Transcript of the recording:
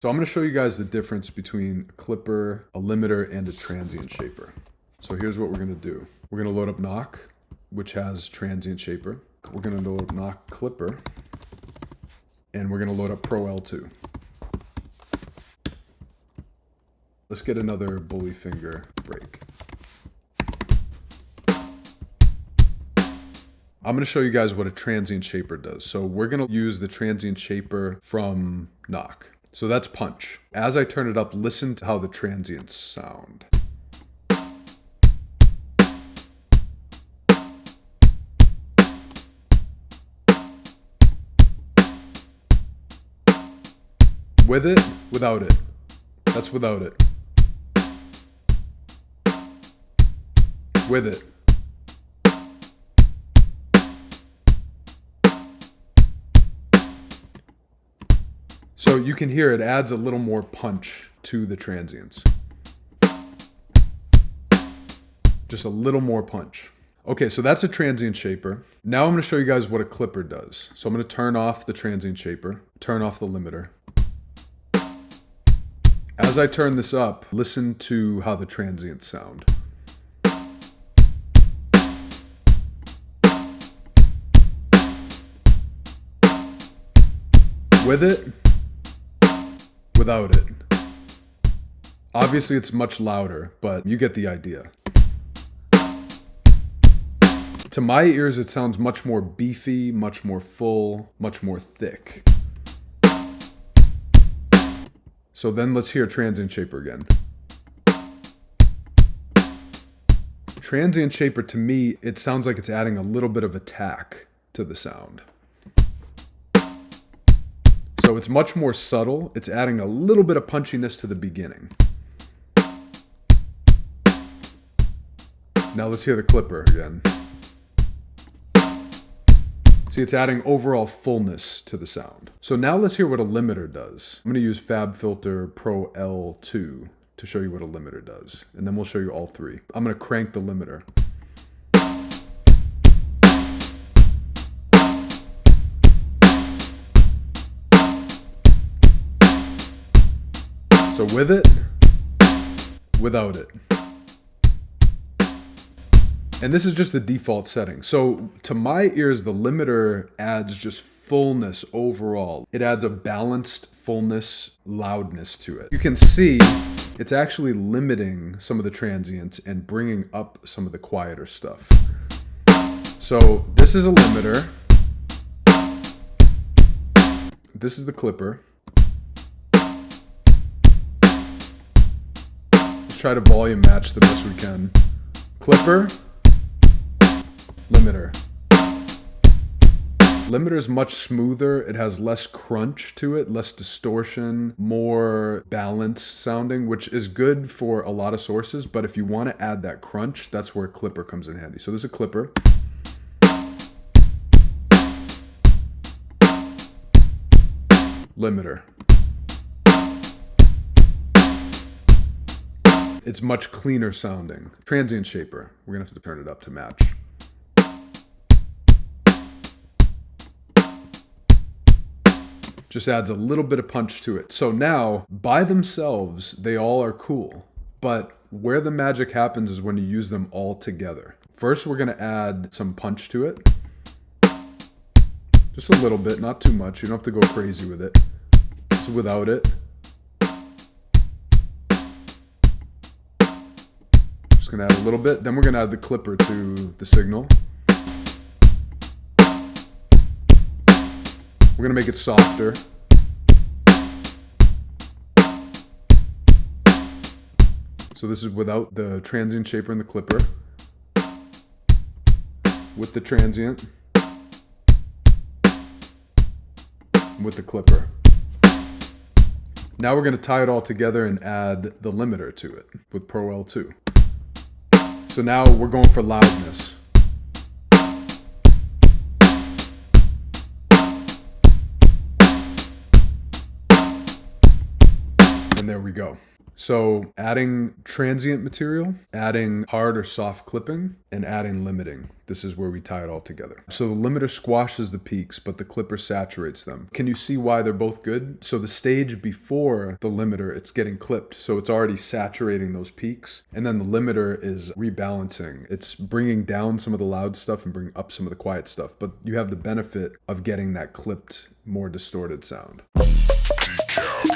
So I'm going to show you guys the difference between a clipper, a limiter, and a transient shaper. So here's what we're going to do. We're going to load up knock, which has transient shaper. We're going to load up knock clipper, and we're going to load up Pro L2. Let's get another bully finger break. I'm going to show you guys what a transient shaper does. So we're going to use the transient shaper from knock. So that's punch. As I turn it up, listen to how the transients sound. With it, without it. That's without it. With it. So you can hear it adds a little more punch to the transients. Just a little more punch. Okay, so that's a transient shaper. Now I'm going to show you guys what a clipper does. So I'm going to turn off the transient shaper, turn off the limiter. As I turn this up, listen to how the transients sound. With it, without it. Obviously it's much louder, but you get the idea. To my ears, it sounds much more beefy, much more full, much more thick. So then let's hear transient shaper again. Transient shaper, to me, it sounds like it's adding a little bit of attack to the sound. So it's much more subtle. It's adding a little bit of punchiness to the beginning. Now let's hear the clipper again. See, it's adding overall fullness to the sound. So now let's hear what a limiter does. I'm going to use FabFilter Pro L2 to show you what a limiter does. And then we'll show you all three. I'm going to crank the limiter. So with it, without it. And this is just the default setting. So to my ears, the limiter adds just fullness overall. It adds a balanced fullness, loudness to it. You can see it's actually limiting some of the transients and bringing up some of the quieter stuff. So this is a limiter. This is the clipper. Let's try to volume match the best we can. Clipper. Limiter. Limiter is much smoother. It has less crunch to it, less distortion, more balanced sounding, which is good for a lot of sources. But if you want to add that crunch, that's where clipper comes in handy. So this is a clipper. Limiter. It's much cleaner sounding. Transient shaper. We're going to have to turn it up to match. Just adds a little bit of punch to it. So now, by themselves, they all are cool. But where the magic happens is when you use them all together. First, we're going to add some punch to it. Just a little bit, not too much. You don't have to go crazy with it. Just without it. Just going to add a little bit. Then we're going to add the clipper to the signal. We're going to make it softer. So this is without the transient shaper and the clipper. With the transient. With the clipper. Now we're going to tie it all together and add the limiter to it with Pro L2. So now we're going for loudness. And there we go. So adding transient material, adding hard or soft clipping, and adding limiting. This is where we tie it all together. So the limiter squashes the peaks, but the clipper saturates them. Can you see why they're both good? So the stage before the limiter, it's getting clipped, so it's already saturating those peaks. And then the limiter is rebalancing. It's bringing down some of the loud stuff and bringing up some of the quiet stuff. But you have the benefit of getting that clipped, more distorted sound. DECAP.